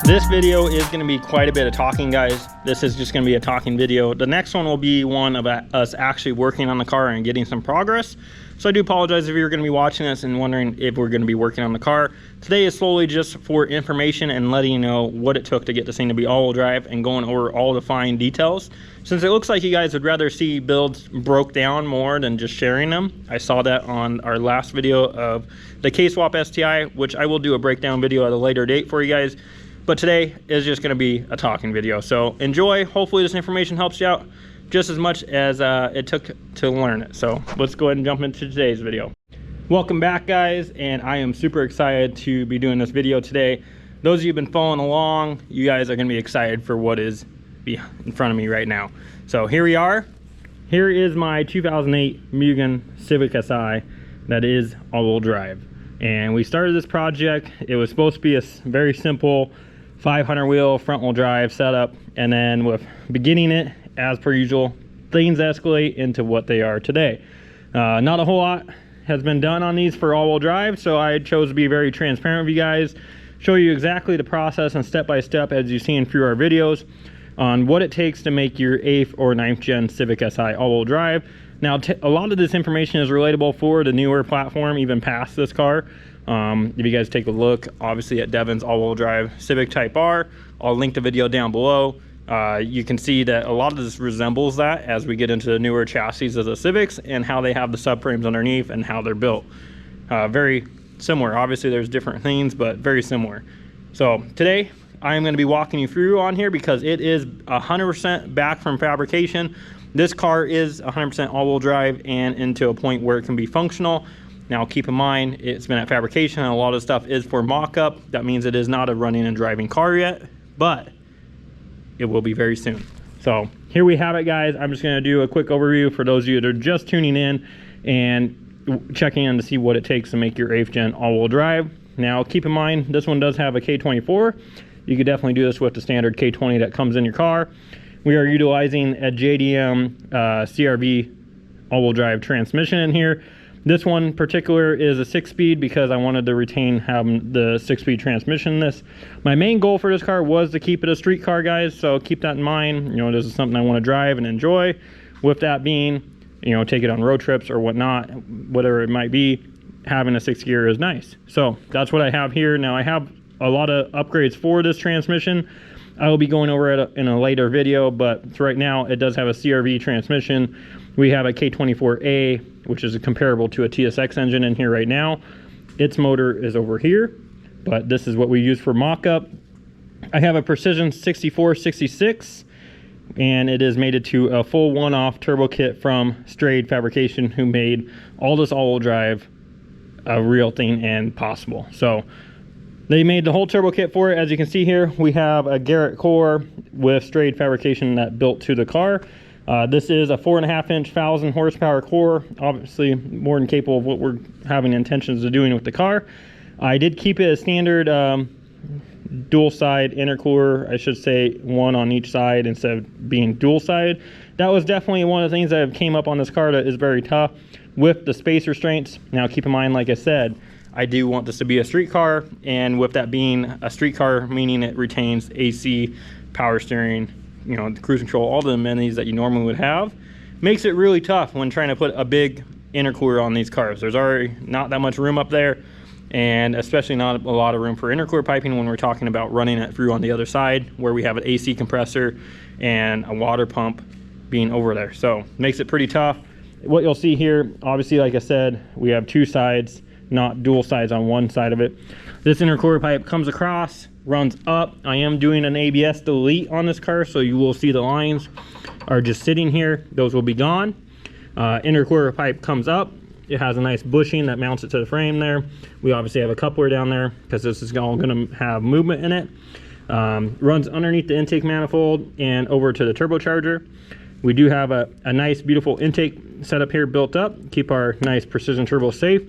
This video is going to be quite a bit of talking, guys. This is just going to be a talking video. The next one will be one of us actually working on the car and getting some progress. So I do apologize if you're going to be watching this and wondering if we're going to be working on the car. Today is solely just for information and letting you know what it took to get this thing to be all-wheel drive and going over all the fine details. Since it looks like you guys would rather see builds broke down more than just sharing them. I saw that on our last video of the K-Swap STI, which I will do a breakdown video at a later date for you guys. But today is just going to be a talking video. So enjoy. Hopefully this information helps you out just as much as it took to learn it. So let's go ahead and jump into today's video. Welcome back, guys, and I am super excited to be doing this video today. Those of you who've been following along, you guys are going to be excited for what is in front of me right now. So here we are. Here is my 2008 Mugen Civic SI that is all-wheel drive. And we started this project. It was supposed to be a very simple 500 wheel front wheel drive setup, and then with beginning it as per usual, things escalate into what they are today. Not a whole lot has been done on these for all-wheel drive, so I chose to be very transparent with you guys, show you exactly the process and step by step, as you've seen through our videos, on what it takes to make your 8th or 9th gen Civic Si all-wheel drive. Now, a lot of this information is relatable for the newer platform, even past this car. If you guys take a look, obviously at Devins all-wheel drive Civic Type R, I'll link the video down below. You can see that a lot of this resembles that as we get into the newer chassis of the Civics and how they have the subframes underneath and how they're built. Very similar. Obviously there's different things, but very similar. So today I am going to be walking you through on here because it is 100% back from fabrication. This car is 100% all-wheel drive and into a point where it can be functional. Now keep in mind, it's been at fabrication and a lot of stuff is for mock-up. That means it is not a running and driving car yet, but it will be very soon. So here we have it, guys. I'm just going to do a quick overview for those of you that are just tuning in and checking in to see what it takes to make your 8th gen all-wheel drive. Now keep in mind, this one does have a K24. You could definitely do this with the standard K20 that comes in your car. We are utilizing a JDM CRV all-wheel drive transmission in here. This one in particular is a 6-speed because I wanted to retain having the 6-speed transmission in this. My main goal for this car was to keep it a street car, guys, so keep that in mind. You know, this is something I want to drive and enjoy. With that being, you know, take it on road trips or whatnot, whatever it might be, having a 6th gear is nice. So that's what I have here. Now I have a lot of upgrades for this transmission. I will be going over it in a later video, but right now it does have a CRV transmission. We have a K24A, which is comparable to a TSX engine in here right now. Its motor is over here, but this is what we use for mock-up. I have a Precision 6466, and it is mated to a full one-off turbo kit from Strayed Fabrication, who made all this all-wheel drive a real thing and possible. So they made the whole turbo kit for it. As you can see here, we have a Garrett core with Strayed Fabrication that built to the car. This is a 4.5-inch 1,000 horsepower core, obviously more than capable of what we're having intentions of doing with the car. I did keep it a standard dual side intercooler, I should say one on each side instead of being dual side. That was definitely one of the things that came up on this car that is very tough with the space restraints. Now keep in mind, like I said, I do want this to be a street car, and with that being a street car, meaning it retains AC, power steering, you know, the cruise control, all the amenities that you normally would have, makes it really tough when trying to put a big intercooler on these cars. There's already not that much room up there, and especially not a lot of room for intercooler piping when we're talking about running it through on the other side where we have an AC compressor and a water pump being over there. So makes it pretty tough. What you'll see here, obviously, like I said, we have two sides, not dual sides on one side of it. This intercooler pipe comes across, runs up. I am doing an ABS delete on this car, so you will see the lines are just sitting here. Those will be gone. Intercooler pipe comes up. It has a nice bushing that mounts it to the frame there. We obviously have a coupler down there because this is all going to have movement in it. Runs underneath the intake manifold and over to the turbocharger. We do have a nice, beautiful intake setup here built up. Keep our nice precision turbo safe.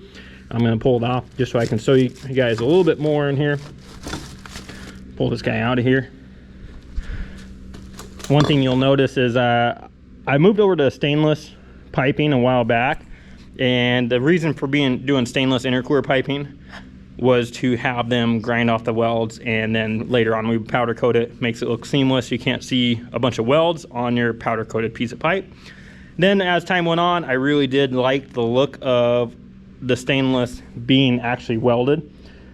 I'm going to pull it off just so I can show you guys a little bit more in here. Pull this guy out of here. One thing you'll notice is I moved over to stainless piping a while back, and the reason for doing stainless intercooler piping was to have them grind off the welds, and then later on we powder coat it. Makes it look seamless. You can't see a bunch of welds on your powder coated piece of pipe. Then as time went on, I really did like the look of the stainless being actually welded.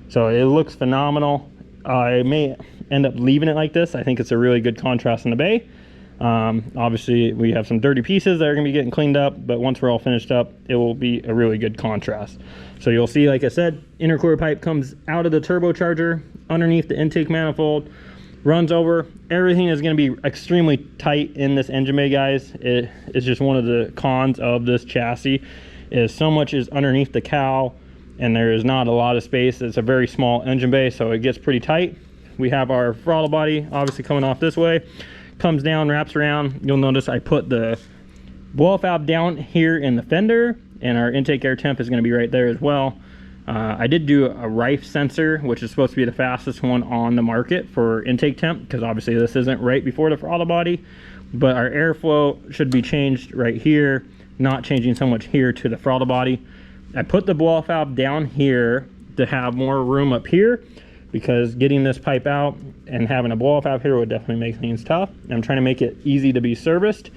So it looks phenomenal. I may end up leaving it like this. I think it's a really good contrast in the bay. Obviously we have some dirty pieces that are gonna be getting cleaned up, but once we're all finished up, it will be a really good contrast. So you'll see, like I said, intercooler pipe comes out of the turbocharger underneath the intake manifold, runs over. Everything is going to be extremely tight in this engine bay, guys. It is just one of the cons of this chassis, is so much is underneath the cowl and there is not a lot of space. It's a very small engine bay, so it gets pretty tight. We have our throttle body obviously coming off this way, comes down, wraps around. You'll notice I put the blow valve down here in the fender, and our intake air temp is going to be right there as well. I did do a Rife sensor, which is supposed to be the fastest one on the market for intake temp, because obviously this isn't right before the throttle body, but our airflow should be changed right here, not changing so much here to the throttle body. I put the blow valve down here to have more room up here, because getting this pipe out and having a blow valve here would definitely make things tough. I'm trying to make it easy to be serviced.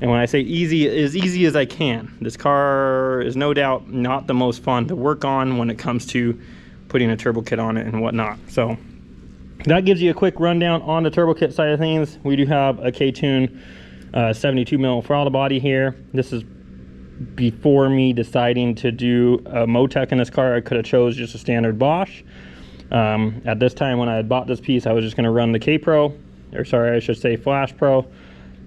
And when I say easy, as easy as I can. This car is no doubt not the most fun to work on when it comes to putting a turbo kit on it and whatnot. So that gives you a quick rundown on the turbo kit side of things. We do have a K-Tune 72 mil throttle body here. This is before me deciding to do a Motec in this car. I could have chose just a standard Bosch. At this time when I had bought this piece, I was just going to run the K-Pro, or sorry, I should say Flash Pro.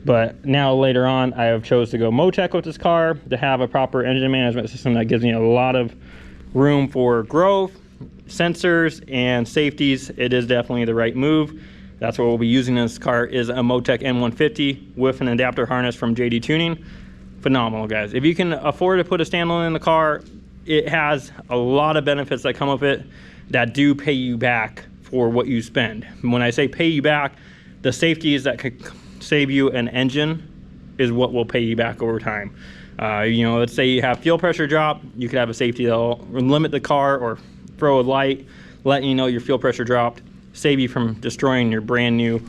But now later on, I have chose to go Motec with this car to have a proper engine management system that gives me a lot of room for growth, sensors, and safeties. It is definitely the right move. That's what we'll be using in this car, is a Motec M150 with an adapter harness from JD Tuning. Phenomenal, guys. If you can afford to put a standalone in the car, it has a lot of benefits that come with it that do pay you back for what you spend. When I say pay you back, the safeties that could save you an engine is what will pay you back over time. You know, let's say you have fuel pressure drop, you could have a safety that'll limit the car or throw a light letting you know your fuel pressure dropped, save you from destroying your brand new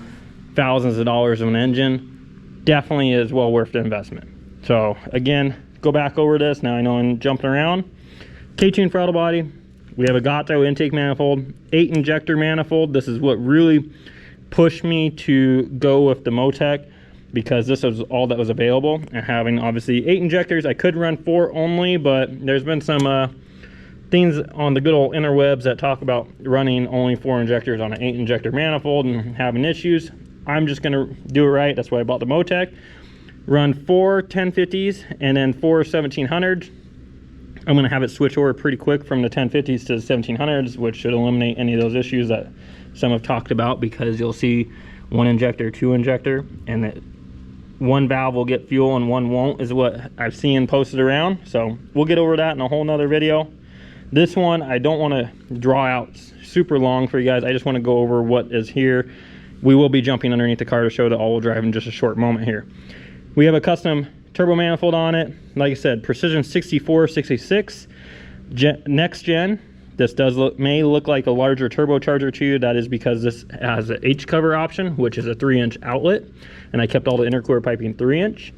thousands of dollars of an engine. Definitely is well worth the investment. So again, go back over this. Now I know I'm jumping around. K-Tune throttle body. We have a Gato intake manifold, 8 injector manifold. This is what really pushed me to go with the Motec, because this was all that was available. And having obviously 8 injectors, I could run 4 only, but there's been some things on the good old interwebs that talk about running only 4 injectors on an 8 injector manifold and having issues. I'm just gonna do it right. That's why I bought the Motec. Run 4 1050s and then 4 1700s. I'm gonna have it switch over pretty quick from the 1050s to the 1700s, which should eliminate any of those issues that some have talked about, because you'll see 1 injector, 2 injector, and that one valve will get fuel and one won't, is what I've seen posted around. So we'll get over that in a whole nother video. This one I don't want to draw out super long for you guys. I just want to go over what is here. We will be jumping underneath the car to show the all-wheel drive in just a short moment here. We have a custom turbo manifold on it. Like I said, Precision 6466 next gen. This may look like a larger turbocharger to you. That is because this has an H cover option, which is a 3-inch outlet, and I kept all the intercooler piping 3-inch.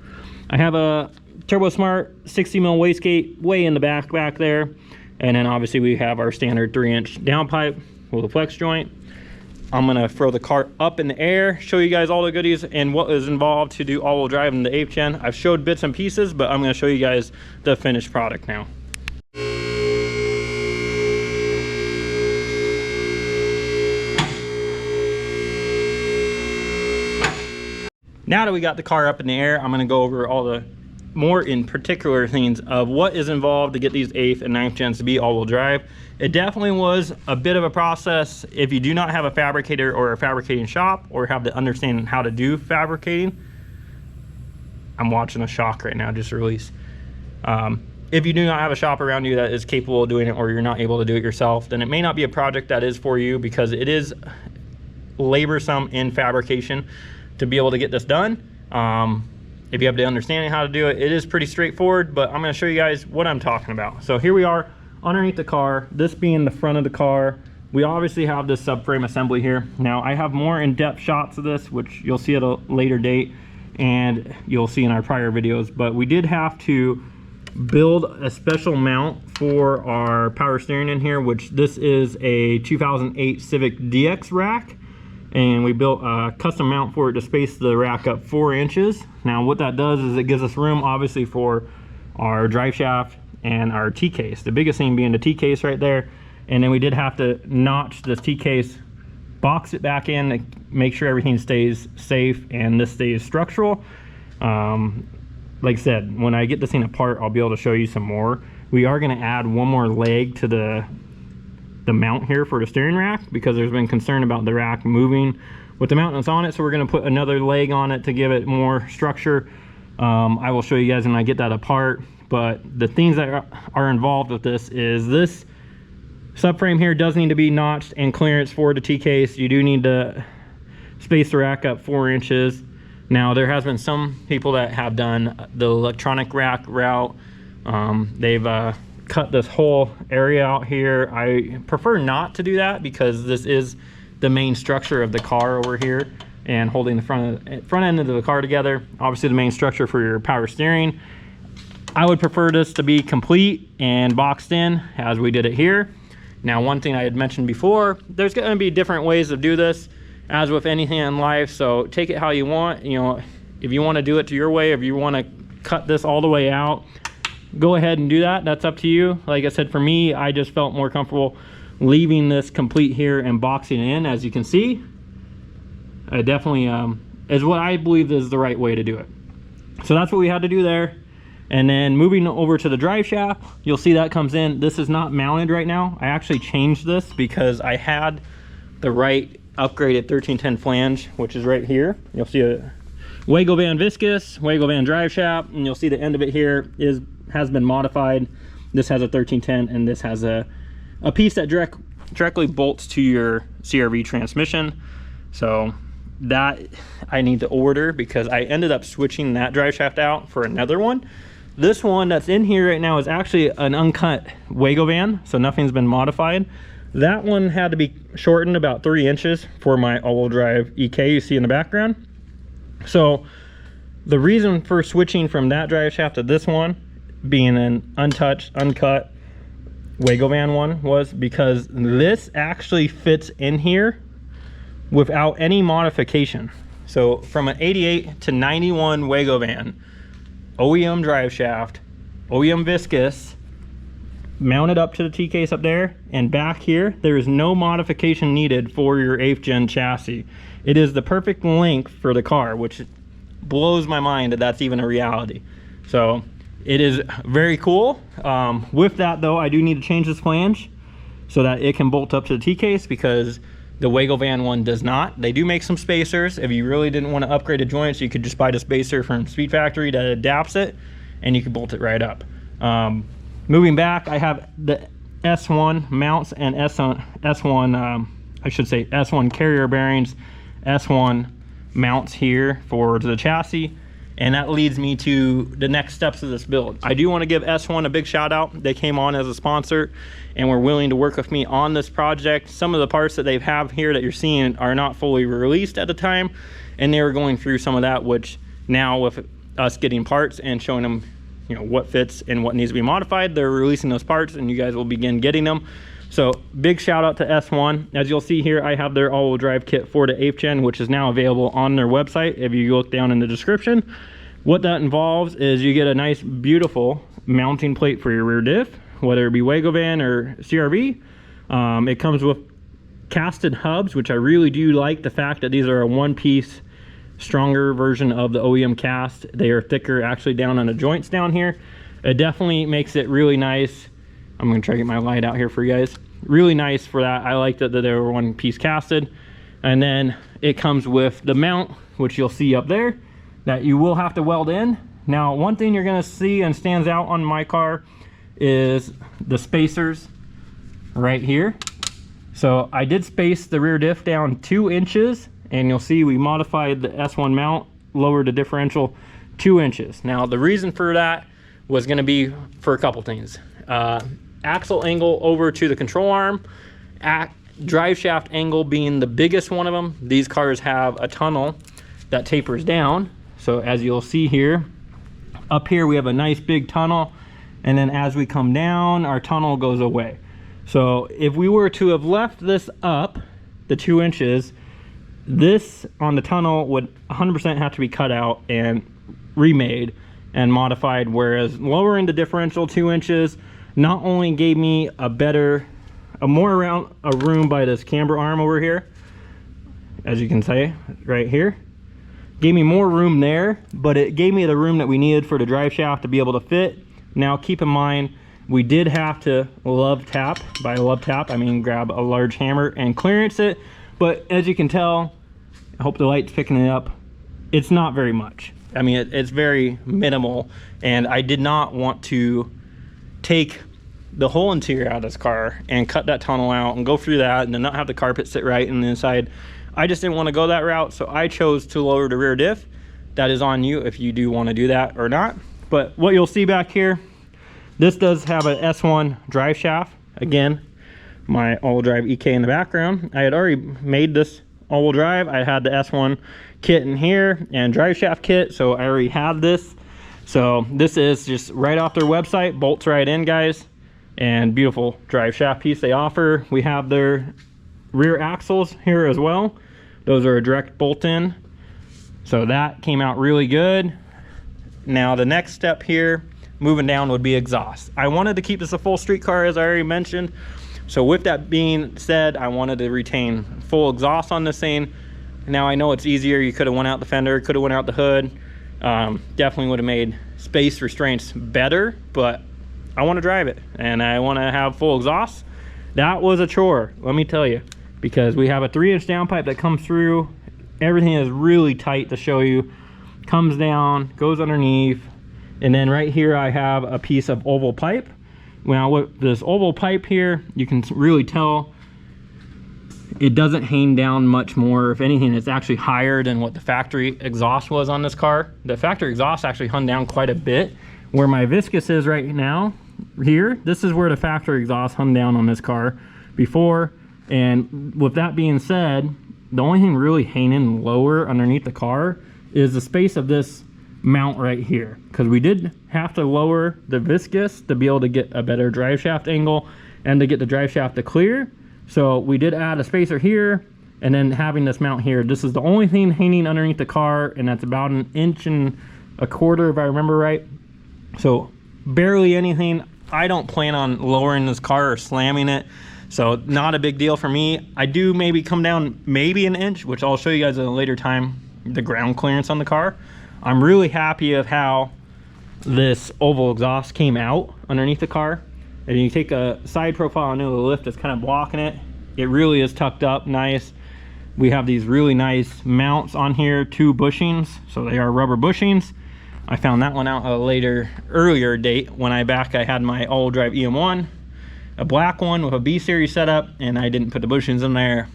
I have a Turbo Smart 60 mil wastegate way in the back there, and then obviously we have our standard 3-inch downpipe with a flex joint. I'm gonna throw the car up in the air, show you guys all the goodies and what is involved to do all-wheel drive in the 8th gen. I've showed bits and pieces, but I'm gonna show you guys the finished product now. Now that we got the car up in the air, I'm gonna go over all the more in particular things of what is involved to get these 8th and 9th gens to be all-wheel drive. It definitely was a bit of a process. If you do not have a fabricator or a fabricating shop, or have to understand how to do fabricating, I'm watching a shock right now, just released. If you do not have a shop around you that is capable of doing it, or you're not able to do it yourself, then it may not be a project that is for you, because it is laborsome in fabrication to be able to get this done. If you have the understanding how to do it, it is pretty straightforward, but I'm gonna show you guys what I'm talking about. So here we are underneath the car, this being the front of the car, we obviously have this subframe assembly here. Now I have more in-depth shots of this, which you'll see at a later date and you'll see in our prior videos, but we did have to build a special mount for our power steering in here, which this is a 2008 Civic DX rack, and we built a custom mount for it to space the rack up 4 inches. Now what that does is it gives us room obviously for our drive shaft and our T-case, the biggest thing being the T-case right there. And then we did have to notch this T-case, box it back in to make sure everything stays safe and this stays structural. Like I said, when I get this thing apart, I'll be able to show you some more. We are going to add one more leg to the mount here for the steering rack, because there's been concern about the rack moving with the mount that's on it. So we're going to put another leg on it to give it more structure. I will show you guys when I get that apart. But the things that are involved with this is this subframe here does need to be notched and clearance for the T-case. You do need to space the rack up 4 inches. Now there has been some people that have done the electronic rack route. They've cut this whole area out here. I prefer not to do that because this is the main structure of the car over here and holding the front end of the car together. Obviously the main structure for your power steering. I would prefer this to be complete and boxed in as we did it here. Now, one thing I had mentioned before, there's going to be different ways to do this, as with anything in life. So take it how you want. You know, if you want to do it to your way, if you want to cut this all the way out, go ahead and do that. That's up to you. Like I said, for me, I just felt more comfortable leaving this complete here and boxing it in. As you can see, I definitely is what I believe is the right way to do it. So that's what we had to do there. And then moving over to the drive shaft, you'll see that comes in. This is not mounted right now. I actually changed this because I had the right upgraded 1310 flange, which is right here. You'll see a Wago Van viscous, Wago Van drive shaft, and you'll see the end of it here has been modified. This has a 1310, and this has a piece that directly bolts to your CRV transmission. So that I need to order because I ended up switching that drive shaft out for another one. This one that's in here right now is actually an uncut Wago Van, so nothing's been modified. That one had to be shortened about 3 inches for my all-wheel drive EK you see in the background. So the reason for switching from that drive shaft to this one, being an untouched, uncut Wago Van one, was because this actually fits in here without any modification. So from an 88 to 91 Wago Van, OEM drive shaft, OEM viscous, mounted up to the T-case up there, and back here, there is no modification needed for your 8th gen chassis. It is the perfect length for the car, which blows my mind that that's even a reality. So it is very cool. With that though, I do need to change this flange so that it can bolt up to the T-case, because the Wago Van one does not. They do make some spacers. If you really didn't want to upgrade the joints, you could just buy the spacer from Speed Factory that adapts it, and you can bolt it right up. Moving back, I have the S1 mounts and S1 carrier bearings, S1 mounts here for the chassis. And that leads me to the next steps of this build. I do want to give S1 a big shout out. They came on as a sponsor and were willing to work with me on this project. Some of the parts that they have here that you're seeing are not fully released at the time, and they were going through some of that, which now with us getting parts and showing them, you know, what fits and what needs to be modified, they're releasing those parts and you guys will begin getting them. So big shout out to S1. As you'll see here, I have their all-wheel drive kit for the 8th gen, which is now available on their website. If you look down in the description, what that involves is you get a nice, beautiful mounting plate for your rear diff, whether it be Wago Van or CRV. It comes with casted hubs, which I really do like the fact that these are a one-piece, stronger version of the OEM cast. They are thicker actually down on the joints down here. It definitely makes it really nice. I'm gonna try to get my light out here for you guys. Really nice for that. I like that they were one piece casted. And then it comes with the mount, which you'll see up there, that you will have to weld in. Now, one thing you're gonna see and stands out on my car is the spacers right here. So I did space the rear diff down 2 inches, and you'll see we modified the S1 mount, lowered the differential 2 inches. Now, the reason for that was gonna be for a couple things. axle angle over to the control arm, drive shaft angle being the biggest one of them. These cars have a tunnel that tapers down. So as you'll see here, up here we have a nice big tunnel, and then as we come down, our tunnel goes away. So if we were to have left this up the 2 inches, this on the tunnel would 100% have to be cut out and remade and modified, whereas lowering the differential 2 inches not only gave me more room by this camber arm over here, as you can see right here, gave me more room there, but it gave me the room that we needed for the drive shaft to be able to fit. Now keep in mind, we did have to love tap. By love tap, I mean grab a large hammer and clearance it, but as you can tell, I hope the light's picking it up, it's not very much. I mean, it's very minimal, and I did not want to take the whole interior out of this car and cut that tunnel out and go through that and then not have the carpet sit right in the inside. I just didn't want to go that route, so I chose to lower the rear diff. That is on you if you do want to do that or not. But what you'll see back here, this does have an S1 drive shaft. Again, my all-wheel drive EK in the background. I had already made this all-wheel drive. I had the S1 kit in here and drive shaft kit, so I already have this. So this is just right off their website, bolts right in, guys, and beautiful drive shaft piece they offer. We have their rear axles here as well. Those are a direct bolt in, so that came out really good. Now the next step here, moving down, would be exhaust. I wanted to keep this a full street car, as I already mentioned. So with that being said, I wanted to retain full exhaust on this thing. Now I know it's easier. You could have went out the fender, could have went out the hood. Definitely would have made space restraints better, but I want to drive it and I want to have full exhaust. That was a chore, let me tell you, because we have a 3-inch downpipe that comes through. Everything is really tight to show you. Comes down, goes underneath, and then right here I have a piece of oval pipe. Now with this oval pipe here, you can really tell it doesn't hang down much more. If anything, it's actually higher than what the factory exhaust was on this car. The factory exhaust actually hung down quite a bit. Where my viscous is right now, here, this is where the factory exhaust hung down on this car before. And with that being said, the only thing really hanging lower underneath the car is the space of this mount right here, because we did have to lower the viscous to be able to get a better drive shaft angle and to get the drive shaft to clear. So we did add a spacer here, and then having this mount here. This is the only thing hanging underneath the car, and that's about 1.25 inches if I remember right. So barely anything. I don't plan on lowering this car or slamming it, so not a big deal for me. I do maybe come down maybe 1 inch, which I'll show you guys at a later time, the ground clearance on the car. I'm really happy of how this oval exhaust came out underneath the car. And you take a side profile, I know the lift is kind of blocking it. It really is tucked up nice. We have these really nice mounts on here, 2 bushings, so they are rubber bushings. I found that one out at a earlier date when I had my all-wheel drive EM1, a black one with a B series setup, and I didn't put the bushings in there.